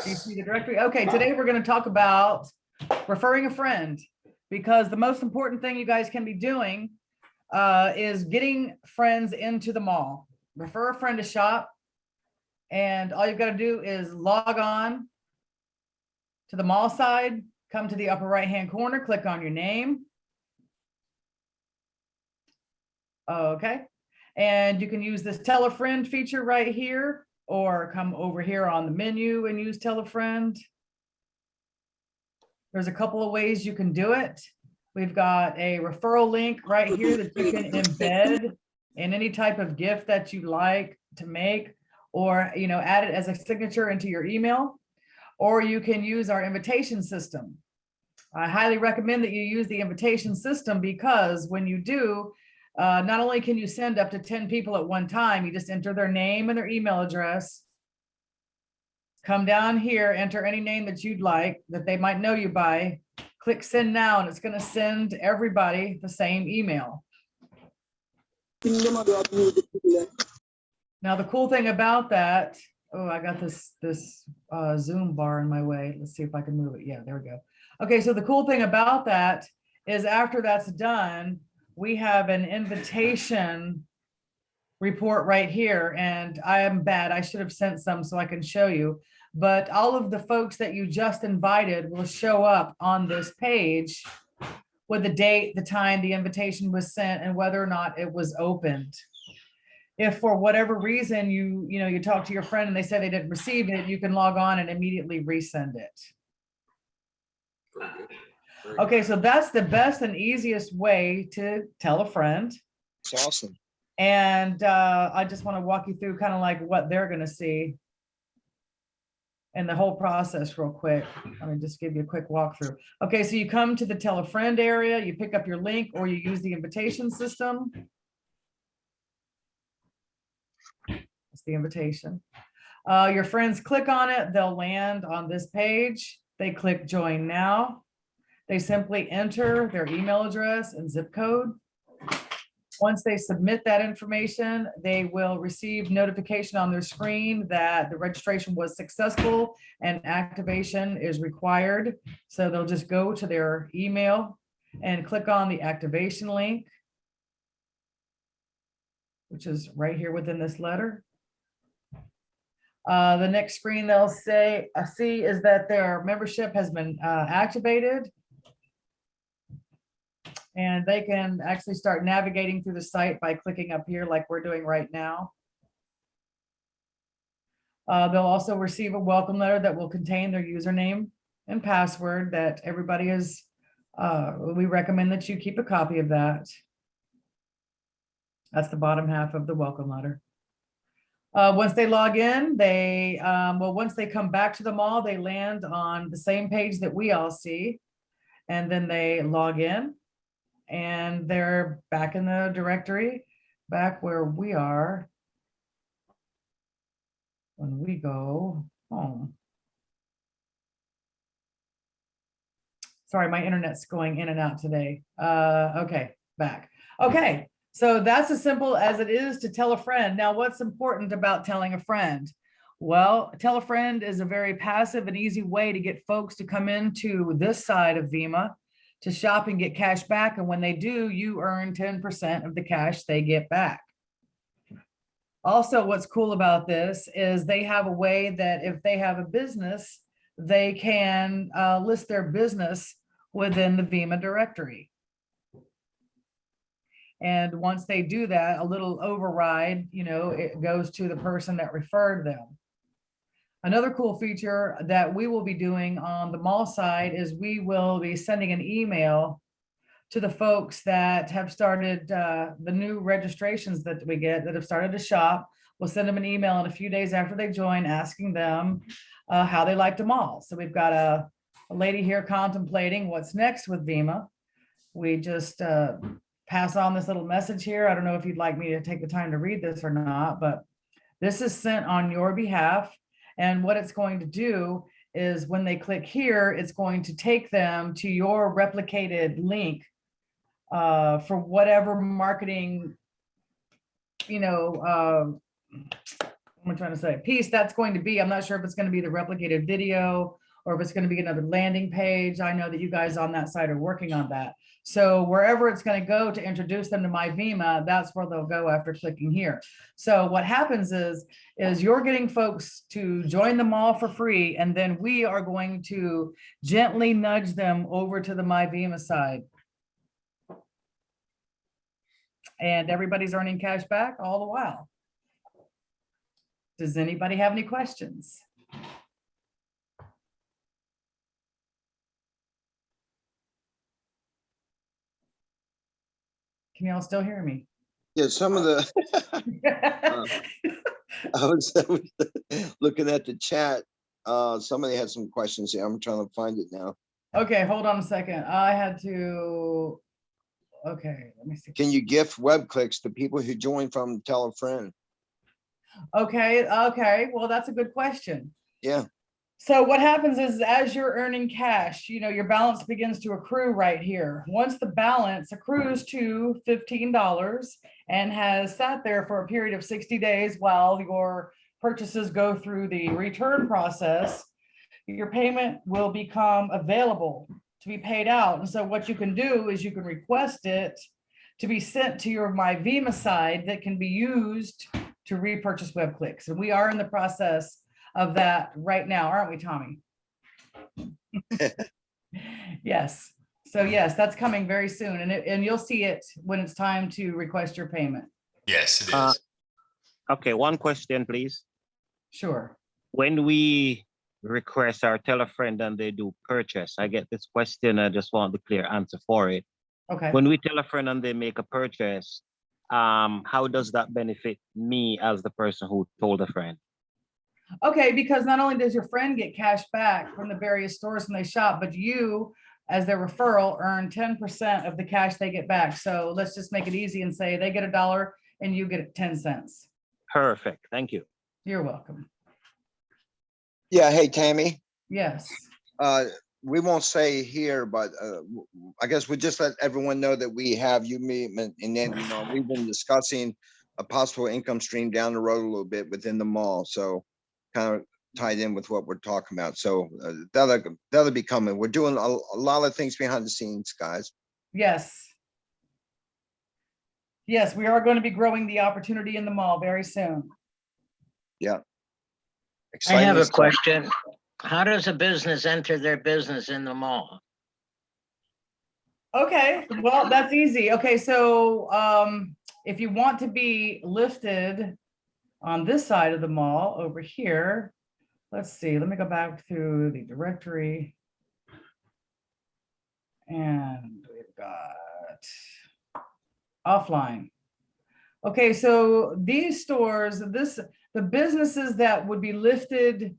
You see the directory? Okay, today we're going to talk about referring a friend, because the most important thing you guys can be doing is getting friends into the mall. Refer a friend to shop, and all you've got to do is log on to the mall side, come to the upper right hand corner, click on your name. Okay, and you can use this tell a friend feature right here, or come over here on the menu and use tell a friend. There's a couple of ways you can do it. We've got a referral link right here that you can embed in any type of gift that you like to make, or add it as a signature into your email, or you can use our invitation system. I highly recommend that you use the invitation system, because when you do, not only can you send up to 10 people at one time, you just enter their name and their email address. Come down here, enter any name that you'd like that they might know you by, click send now, and it's going to send everybody the same email. Now, the cool thing about that, oh, I got this Zoom bar in my way. Let's see if I can move it. Yeah, there we go. Okay, so the cool thing about that is after that's done, we have an invitation report right here, and I am bad. I should have sent some so I can show you, but all of the folks that you just invited will show up on this page with the date, the time the invitation was sent, and whether or not it was opened. If for whatever reason you talk to your friend and they say they didn't receive it, you can log on and immediately resend it. Very good. Very Okay, good. so that's the best and easiest way to tell a friend. It's awesome. And I just want to walk you through kind of like what they're going to see and the whole process real quick. Let me just give you a quick walkthrough. Okay, so you come to the tell a friend area, you pick up your link, or you use the invitation system. That's the invitation. Your friends click on it, they'll land on this page. They click join now. They simply enter their email address and zip code. Once they submit that information, they will receive notification on their screen that the registration was successful and activation is required. So they'll just go to their email and click on the activation link, which is right here within this letter. The next screen they'll see is that their membership has been activated. And they can actually start navigating through the site by clicking up here like we're doing right now. They'll also receive a welcome letter that will contain their username and password that everybody is, we recommend that you keep a copy of that. That's the bottom half of the welcome letter. Once they log in, once they come back to the mall, they land on the same page that we all see, and then they log in. And they're back in the directory, back where we are when we go home. Sorry, my internet's going in and out today. Okay, back. Okay, so that's as simple as it is to tell a friend. Now, what's important about telling a friend? Well, tell a friend is a very passive and easy way to get folks to come into this side of Vima to shop and get cash back. And when they do, you earn 10% of the cash they get back. Also, what's cool about this is they have a way that if they have a business, they can list their business within the Vima directory. And once they do that, a little override, it goes to the person that referred them. Another cool feature that we will be doing on the mall side is we will be sending an email to the folks that have started the new registrations that we get that have started to shop. We'll send them an email in a few days after they join, asking them how they liked the mall. So we've got a lady here contemplating what's next with Vima. We just pass on this little message here. I don't know if you'd like me to take the time to read this or not, but this is sent on your behalf. And what it's going to do is when they click here, it's going to take them to your replicated link for whatever marketing, am I trying to say? Piece that's going to be, I'm not sure if it's going to be the replicated video or if it's going to be another landing page. I know that you guys on that side are working on that. So wherever it's going to go to introduce them to my Vima, that's where they'll go after clicking here. So what happens is you're getting folks to join the mall for free, and then we are going to gently nudge them over to the my Vima side. And everybody's earning cash back all the while. Does anybody have any questions? Can y'all still hear me? Yeah, some of the, I was looking at the chat. Somebody had some questions here. I'm trying to find it now. Okay, hold on a second. I had to, okay, let me see. Can you gift web clicks to people who join from Tell a Friend? Okay, well, that's a good question. Yeah. So what happens is as you're earning cash, your balance begins to accrue right here. Once the balance accrues to $15 and has sat there for a period of 60 days while your purchases go through the return process, your payment will become available to be paid out. And so what you can do is you can request it to be sent to your My Vima side that can be used to repurchase web clicks. And we are in the process of that right now, aren't we, Tommy? Yes. So yes, that's coming very soon, and you'll see it when it's time to request your payment. Yes, it is. Okay, one question, please. Sure. When we request or tell a friend and they do purchase, I get this question. I just want the clear answer for it. Okay. When we tell a friend and they make a purchase, how does that benefit me as the person who told a friend? Okay, because not only does your friend get cash back from the various stores when they shop, but you, as their referral, earn 10% of the cash they get back. So let's just make it easy and say they get $1 and you get 10 cents. Perfect. Thank you. You're welcome. Yeah. Hey, Tammy. Yes. We won't say here, but I guess we just let everyone know that we have you, me, and then we've been discussing a possible income stream down the road a little bit within the mall. So kind of tied in with what we're talking about. So that'll be coming. We're doing a lot of things behind the scenes, guys. Yes. Yes, we are going to be growing the opportunity in the mall very soon. Yeah. I have a stuff. question. How does a business enter their business in the mall? Okay, well, that's easy. Okay, so if you want to be listed on this side of the mall over here, let's see, let me go back to the directory. And we've got offline. Okay, so these stores, the businesses that would be listed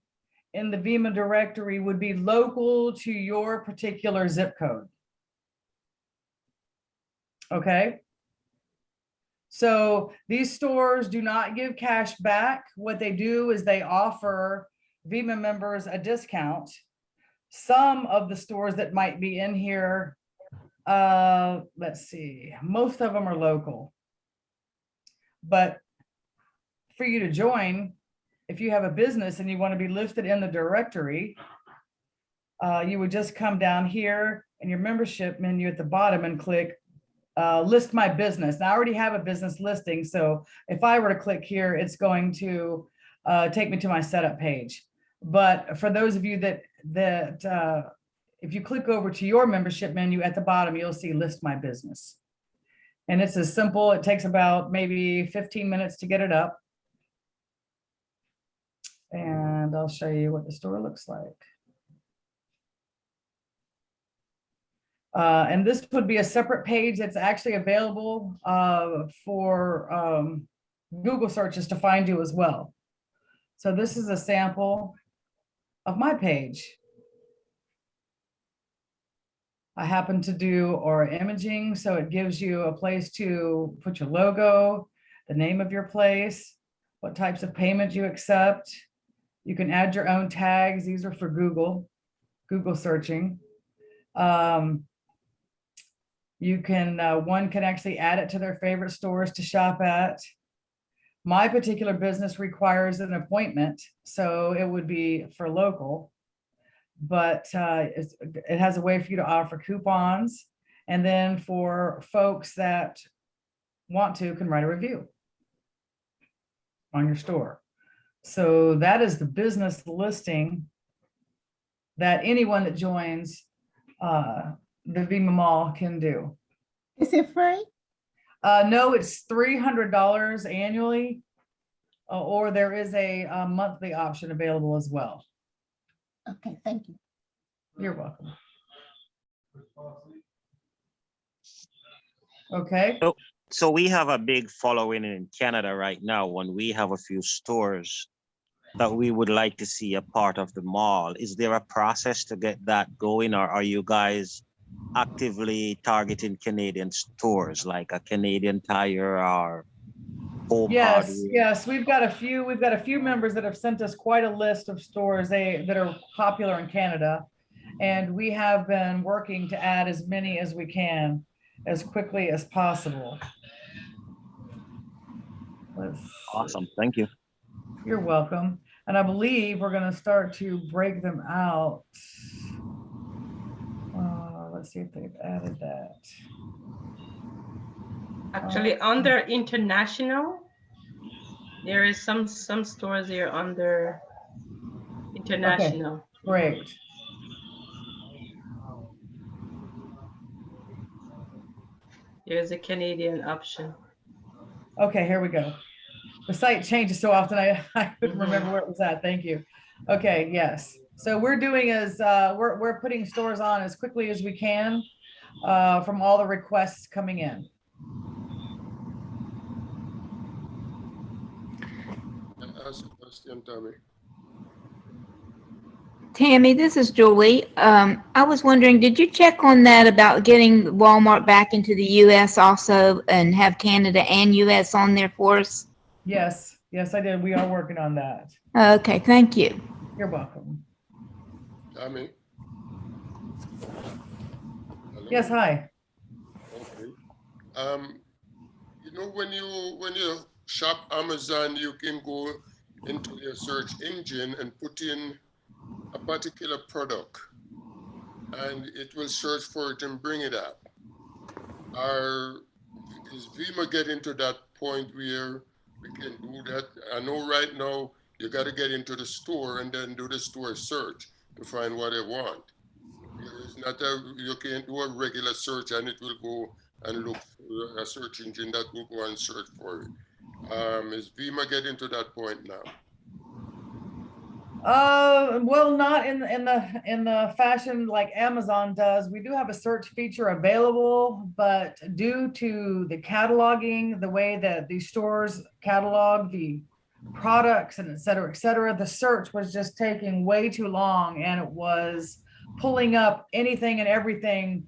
in the Vima directory would be local to your particular zip code. Okay. So these stores do not give cash back. What they do is they offer Vima members a discount. Some of the stores that might be in here, let's see, most of them are local. But for you to join, if you have a business and you want to be listed in the directory, you would just come down here in your membership menu at the bottom and click list my business. Now I already have a business listing, so if I were to click here, it's going to take me to my setup page. But for those of you that if you click over to your membership menu at the bottom, you'll see list my business. And it's as simple, it takes about maybe 15 minutes to get it up. And I'll show you what the store looks like. And this would be a separate page that's actually available for Google searches to find you as well. So this is a sample of my page. I happen to do Aura imaging, so it gives you a place to put your logo, the name of your place, what types of payment you accept. You can add your own tags. These are for Google searching. You can, one can actually add it to their favorite stores to shop at. My particular business requires an appointment, so it would be for local. But it has a way for you to offer coupons. And then for folks that want to, can write a review on your store. So that is the business listing that anyone that joins the Vima Mall can do. Is it free? No, it's $300 annually, or there is a monthly option available as well. Okay, thank you. You're welcome. Okay. So we have a big following in Canada right now when we have a few stores that we would like to see a part of the mall. Is there a process to get that going, or are you guys actively targeting Canadian stores like a Canadian Tire or Home Yes, Hardware? yes, we've got a few members that have sent us quite a list of stores that are popular in Canada. And we have been working to add as many as we can as quickly as possible. Awesome, thank you. You're welcome. And I believe we're going to start to break them out. Let's see if they've added that. Actually, under international, there is some stores here under international. Okay, great. There's a Canadian option. Okay, here we go. The site changes so often, I couldn't remember where it was at. Thank you. Okay, yes. So we're doing is we're putting stores on as quickly as we can from all the requests coming in. Ask a question, Tommy. Tammy, this is Julie. I was wondering, did you check on that about getting Walmart back into the US also and have Canada and US on there for us? Yes, yes, I did. We are working on that. Okay, thank you. You're welcome. Tommy? Hello? Yes, hi. Okay. You know, when you shop Amazon, you can go into your search engine and put in a particular product, and it will search for it and bring it up. Is Vima getting to that point where we can do that? I know right now you got to get into the store and then do the store search to find what they want. It's not you can't do a regular search and it will go and look for a search engine that will go and search for it. Is Vima getting to that point now? Well, not in the fashion like Amazon does. We do have a search feature available, but due to the cataloging, the way that these stores catalog the products and et cetera, the search was just taking way too long, and it was pulling up anything and everything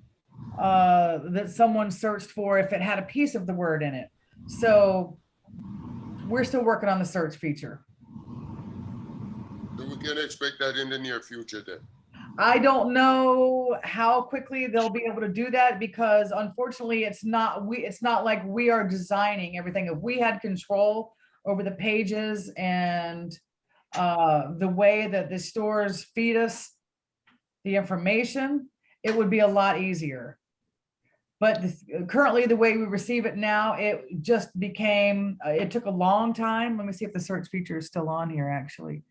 that someone searched for if it had a piece of the word in it. So we're still working on the search feature. So we can expect that in the near future then? I don't know how quickly they'll be able to do that, because unfortunately it's not like we are designing everything. If we had control over the pages and the way that the stores feed us the information, it would be a lot easier. But currently the way we receive it now, it just became, it took a long time. Let me see if the search feature is still on here, actually.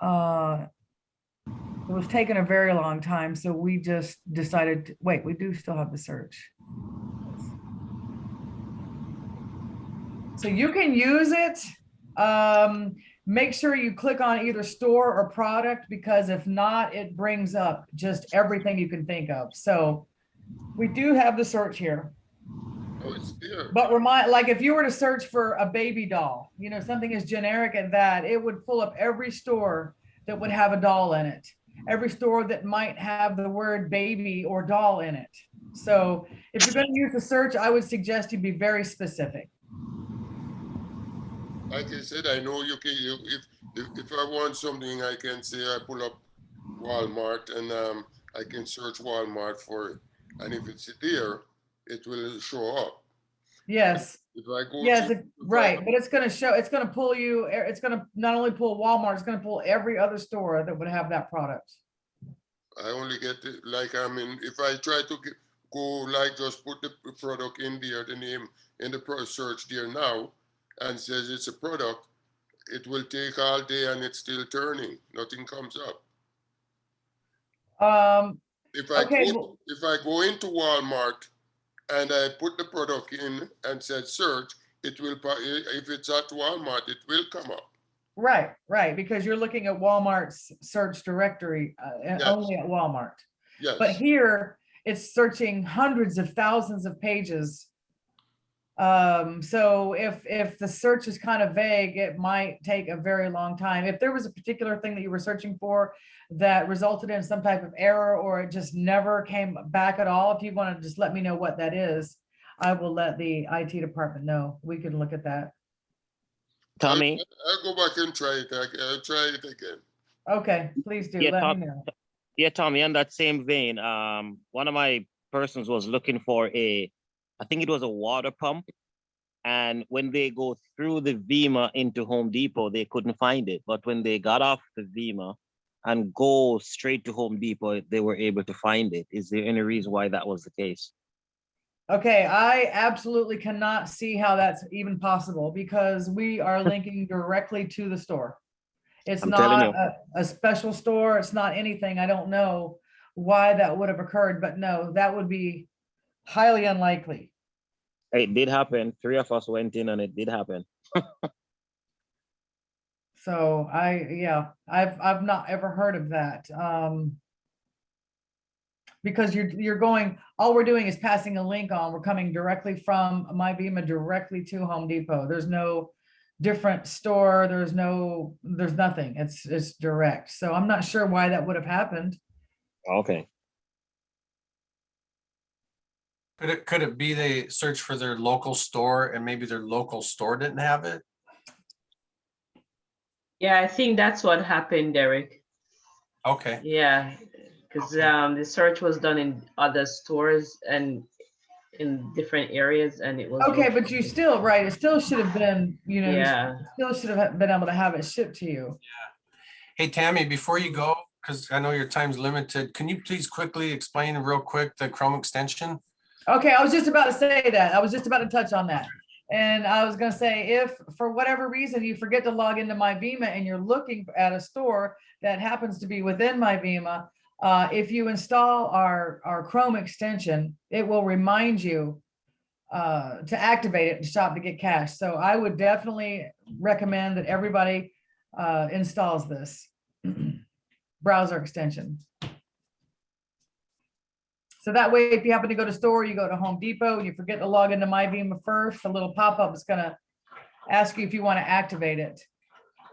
It was taking a very long time, so we just decided to, wait, we do still have the search. So you can use it. Make sure you click on either store or product, because if not, it brings up just everything you can think of. So we do have the search here. Oh, it's here. But like if you were to search for a baby doll, you know, something as generic as that, it would pull up every store that would have a doll in it, every store that might have the word baby or doll in it. So if you're going to use the search, I would suggest you be very specific. Like I said, I know you can. If I want something, I can say I pull up Walmart and I can search Walmart for it, and if it's there, it will show up. Yes, If I go yes, to, right, but it's gonna show, it's gonna pull you, it's gonna not only pull Walmart, it's gonna pull every other store that would have that product. I only get it, like, I mean, if I try to go, like, just put the product in there, the name in the search there now, and says it's a product, it will take all day and it's still turning. Nothing comes up. If I Okay, go, if I go into Walmart and I put the product in and said search, it will, if it's at Walmart, it will come up. right, because you're looking at Walmart's search directory, and Yes. only at Walmart. Yes. But here, it's searching hundreds of thousands of pages. So if the search is kind of vague, it might take a very long time. If there was a particular thing that you were searching for that resulted in some type of error, or it just never came back at all, if you want to just let me know what that is, I will let the IT department know. We can look at that. Tommy, I'll go back and try it. I'll try it again. Okay, please do. Yeah, Let me know. yeah, Tommy, on that same vein, one of my persons was looking for I think it was a water pump. And when they go through the Vima into Home Depot, they couldn't find it. But when they got off the Vima and go straight to Home Depot, they were able to find it. Is there any reason why that was the case? Okay, I absolutely cannot see how that's even possible because we are linking directly to the store. It's I'm telling not you. a special store. It's not anything. I don't know why that would have occurred, but no, that would be highly unlikely. It did happen. 3 of us went in and it did happen. So yeah, I've not ever heard of that. Because you're going, all we're doing is passing a link on. We're coming directly from MyVima directly to Home Depot. There's no different store. There's nothing. It's direct. So I'm not sure why that would have happened. Okay. Could it be they search for their local store and maybe their local store didn't have it? Yeah, I think that's what happened, Derek. Okay, Yeah, because Okay. the search was done in other stores and in different areas, and it was Okay, but you still, right, it still should have been, you know, you Yeah. still should have been able to have it shipped to you. Hey, Tammy, before you go, because I know your time's limited, can you please quickly explain real quick the Chrome extension? Okay, I was just about to say that. I was just about to touch on that. And I was gonna say, if for whatever reason you forget to log into MyVima and you're looking at a store that happens to be within MyVima, if you install our Chrome extension, it will remind you to activate it and shop to get cash. So I would definitely recommend that everybody installs this browser extension. So that way, if you happen to go to store, you go to Home Depot, and you forget to log into MyVima first, a little pop-up is gonna ask you if you want to activate it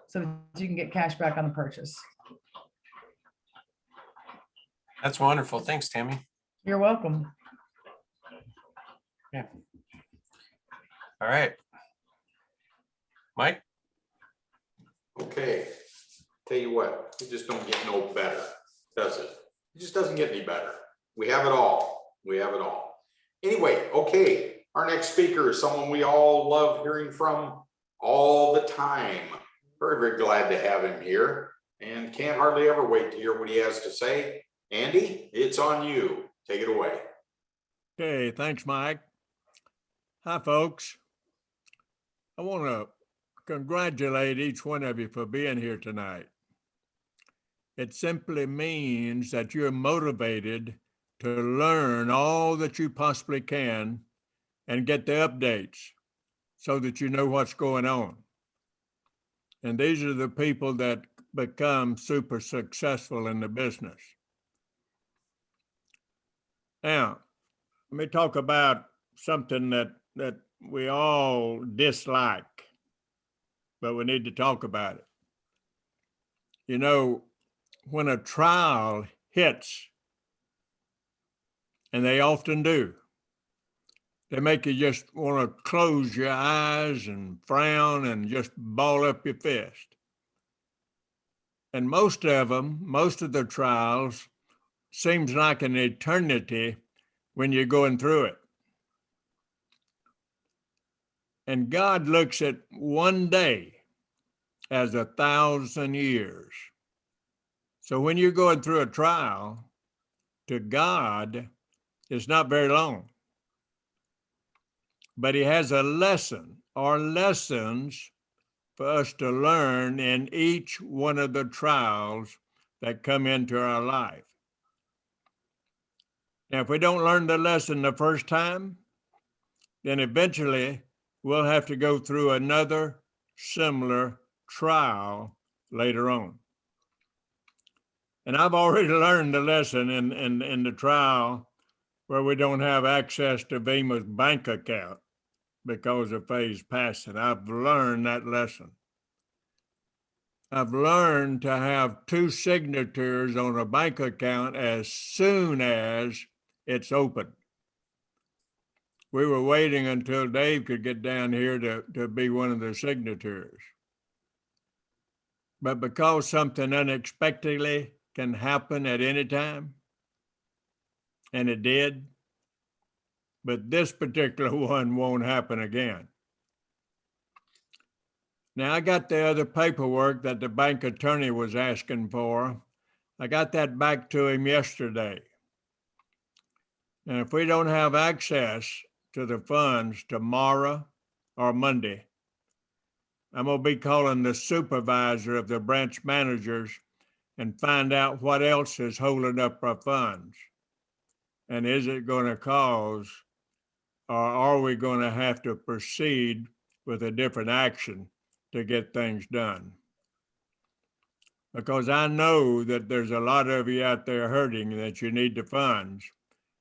so that you can get cash back on the purchase. That's wonderful. Thanks, Tammy. You're welcome. All right. Mike? Okay, tell you what, it just don't get no better, does it? It just doesn't get any better. We have it all. We have it all. Anyway, okay, our next speaker is someone we all love hearing from all the time. Very, very glad to have him here and can't hardly ever wait to hear what he has to say. Andy, it's on you. Take it away. Okay, thanks, Mike. Hi, folks. I want to congratulate each one of you for being here tonight. It simply means that you're motivated to learn all that you possibly can and get the updates so that you know what's going on. And these are the people that become super successful in the business. Now, let me talk about something that we all dislike, but we need to talk about it. You know, when a trial hits, and they often do, they make you just want to close your eyes and frown and just ball up your fist. And most of the trials seems like an eternity when you're going through it. And God looks at one day as 1,000 years. So when you're going through a trial, to God, it's not very long. But he has a lesson or lessons for us to learn in each one of the trials that come into our life. Now, if we don't learn the lesson the first time, then eventually we'll have to go through another similar trial later on. And I've already learned the lesson in the trial where we don't have access to Vima's bank account because of Faye's passing. I've learned that lesson. I've learned to have 2 signatures on a bank account as soon as it's open. We were waiting until Dave could get down here to be one of the signatures. But because something unexpectedly can happen at any time, and it did, but this particular one won't happen again. Now, I got the other paperwork that the bank attorney was asking for. I got that back to him yesterday. And if we don't have access to the funds tomorrow or Monday, I'm going to be calling the supervisor of the branch managers and find out what else is holding up our funds. And is it going to cause, or are we going to have to proceed with a different action to get things done? Because I know that there's a lot of you out there hurting that you need the funds,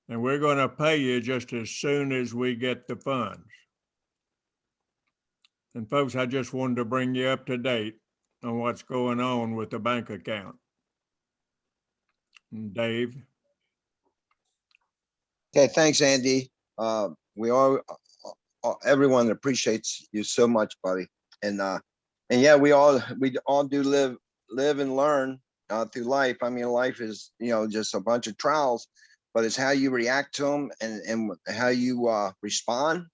and we're going to pay you just as soon as we get the funds. And folks, I just wanted to bring you up to date on what's going on with the bank account. And Dave? Okay, thanks, Andy. We all, everyone appreciates you so much, buddy. And yeah, we all do live and learn through life. I mean, life is, just a bunch of trials, but it's how you react to them and how you respond.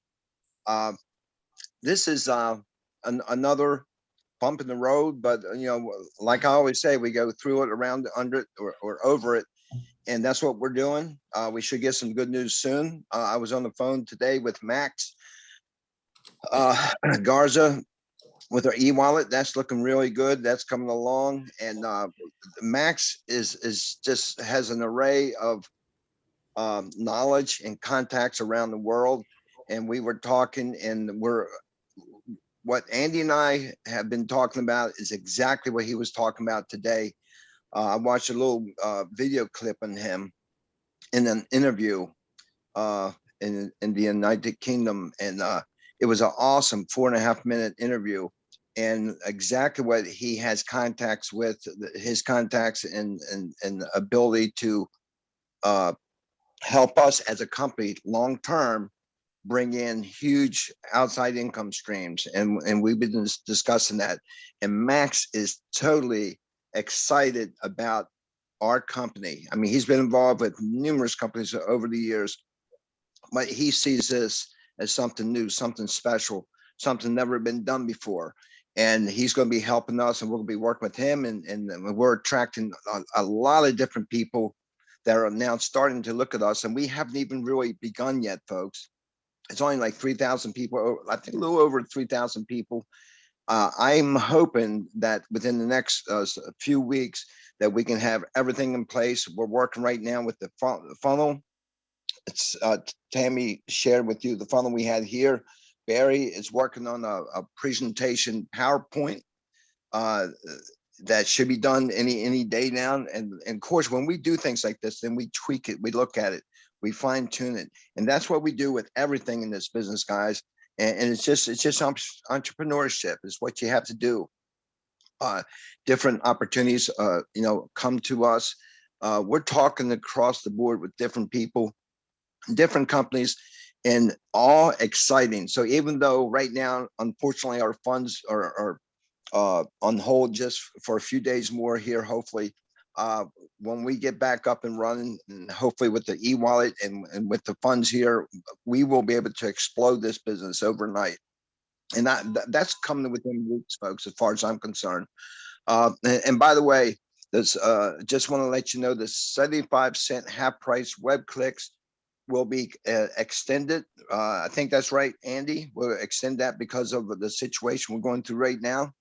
This is another bump in the road, but like I always say, we go through it, around, under it, or over it. And that's what we're doing. We should get some good news soon. I was on the phone today with Max Garza with our e-wallet. That's looking really good. That's coming along. And Max is just has an array of knowledge and contacts around the world. And we were talking, and what Andy and I have been talking about is exactly what he was talking about today. I watched a little video clip on him in an interview in the United Kingdom, and it was an awesome 4.5-minute interview, and exactly what he has contacts with, his contacts and ability to help us as a company long term bring in huge outside income streams, and we've been discussing that, and Max is totally excited about our company. I mean, he's been involved with numerous companies over the years, but he sees this as something new, something special, something never been done before. And he's going to be helping us, and we'll be working with him. And we're attracting a lot of different people that are now starting to look at us. And we haven't even really begun yet, folks. It's only like 3,000 people, I think a little over 3,000 people. I'm hoping that within the next few weeks that we can have everything in place. We're working right now with the funnel. It's Tammy shared with you the funnel we had here. Barry is working on a presentation PowerPoint that should be done any day now. And of course, when we do things like this, then we tweak it, we look at it, we fine tune it. And that's what we do with everything in this business, guys. And it's just entrepreneurship is what you have to do. Different opportunities, come to us. We're talking across the board with different people, different companies, and all exciting. So even though right now, unfortunately, our funds are on hold just for a few days more here, hopefully, when we get back up and running, and hopefully with the e-wallet and with the funds here, we will be able to explode this business overnight. And that's coming within weeks, folks, as far as I'm concerned. And by the way, this just want to let you know the 75-cent half price web clicks will be extended. I think that's right, Andy. We'll extend that because of the situation we're going through right now.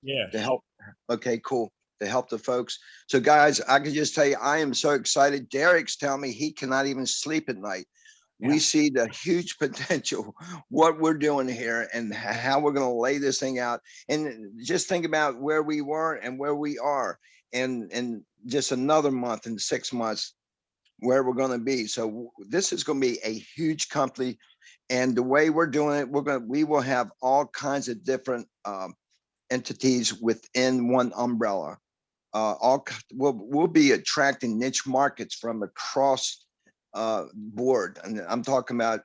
Yeah. To help. Okay, cool. To help the folks. So guys, I can just tell you, I am so excited. Derek's telling me he cannot even sleep at night. We see the huge potential, what we're doing here and how we're going to lay this thing out. And just think about where we were and where we are and just another month and 6 months where we're going to be. So this is going to be a huge company. And the way we're doing it, we will have all kinds of different entities within one umbrella. We'll be attracting niche markets from across board. And I'm talking about,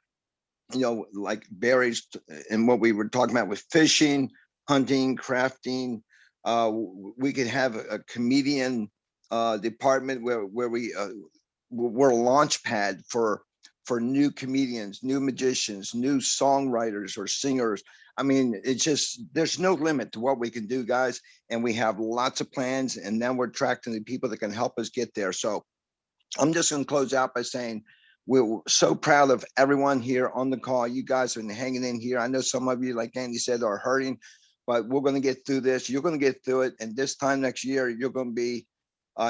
like berries and what we were talking about with fishing, hunting, crafting. We could have a comedian department where we're a launch pad for new comedians, new magicians, new songwriters or singers. I mean, it's just, there's no limit to what we can do, guys. And we have lots of plans, and then we're attracting the people that can help us get there. So I'm just going to close out by saying we're so proud of everyone here on the call. You guys have been hanging in here. I know some of you, like Andy said, are hurting, but we're going to get through this. You're going to get through it. And this time next year, you're going to be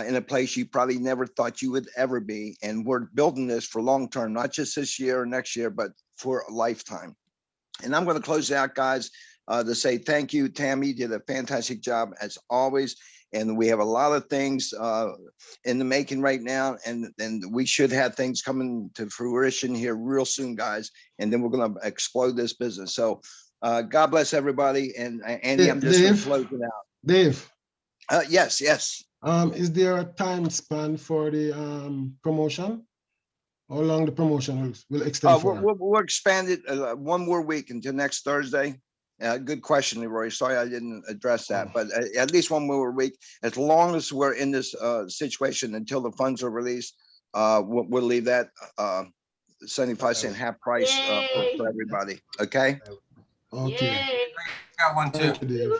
in a place you probably never thought you would ever be. And we're building this for long term, not just this year or next year, but for a lifetime. And I'm going to close out, guys, to say thank you. Tammy did a fantastic job as always. And we have a lot of things in the making right now. And we should have things coming to fruition here real soon, guys. And then we're going to explode this business. So God bless everybody. And Andy, I'm just going to close it out. Dave. Yes. Is there a time span for the promotion? How long the promotion will extend for? We'll expand it one more week until next Thursday. Good question, Leroy. Sorry I didn't address that, but at least one more week. As long as we're in this situation until the funds are released, we'll leave that 75-cent half price for everybody. Okay. Okay. I got one too. Thank you, Dave.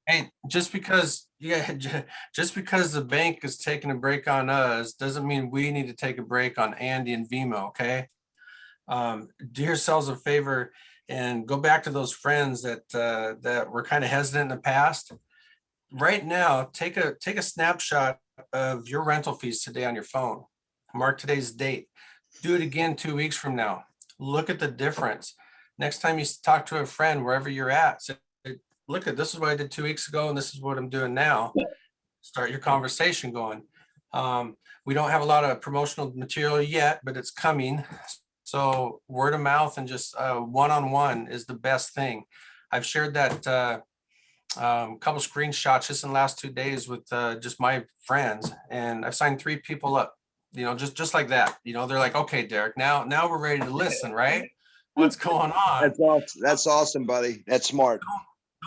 Hey, just because the bank is taking a break on us doesn't mean we need to take a break on Andy and Vima, okay? Do yourselves a favor and go back to those friends that were kind of hesitant in the past. Right now, take a snapshot of your rental fees today on your phone. Mark today's date. Do it again 2 weeks from now. Look at the difference. Next time you talk to a friend, wherever you're at, say, look at this is what I did 2 weeks ago, and this is what I'm doing now. Start your conversation going. We don't have a lot of promotional material yet, but it's coming. So word of mouth and just one-on-one is the best thing. I've shared that couple screenshots just in the last 2 days with just my friends, and I've signed 3 people up, just like that. They're like, okay, Derek, now we're ready to listen, right? What's going on? That's awesome, buddy. That's smart.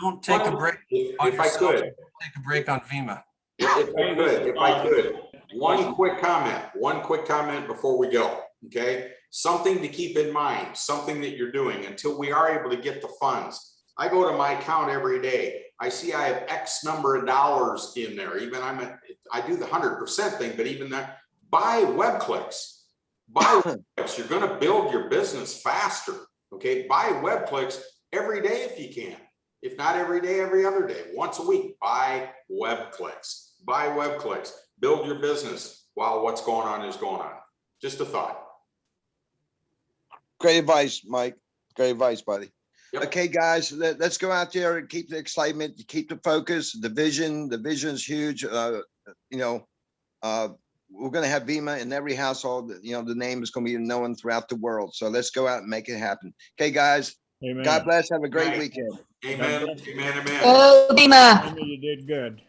Don't take a break. If I could. Take a break on Vima. If I could, one quick comment before we go, okay? Something to keep in mind, something that you're doing until we are able to get the funds. I go to my account every day. I see I have X number of dollars in there. Even I do the 100% thing, but even that, buy web clicks. Buy web clicks. You're going to build your business faster, okay? Buy web clicks every day if you can. If not every day, every other day, once a week, buy web clicks. Buy web clicks. Build your business while what's going on is going on. Just a thought. Great advice, Mike. Great advice, buddy. Yep. Okay, guys, let's go out there and keep the excitement, keep the focus, the vision. The vision's huge. We're going to have Vima in every household. The name is going to be known throughout the world. So let's go out and make it happen. Okay, guys. Amen. God bless. Have a great weekend. Amen. Amen. Oh, Vima. You did good.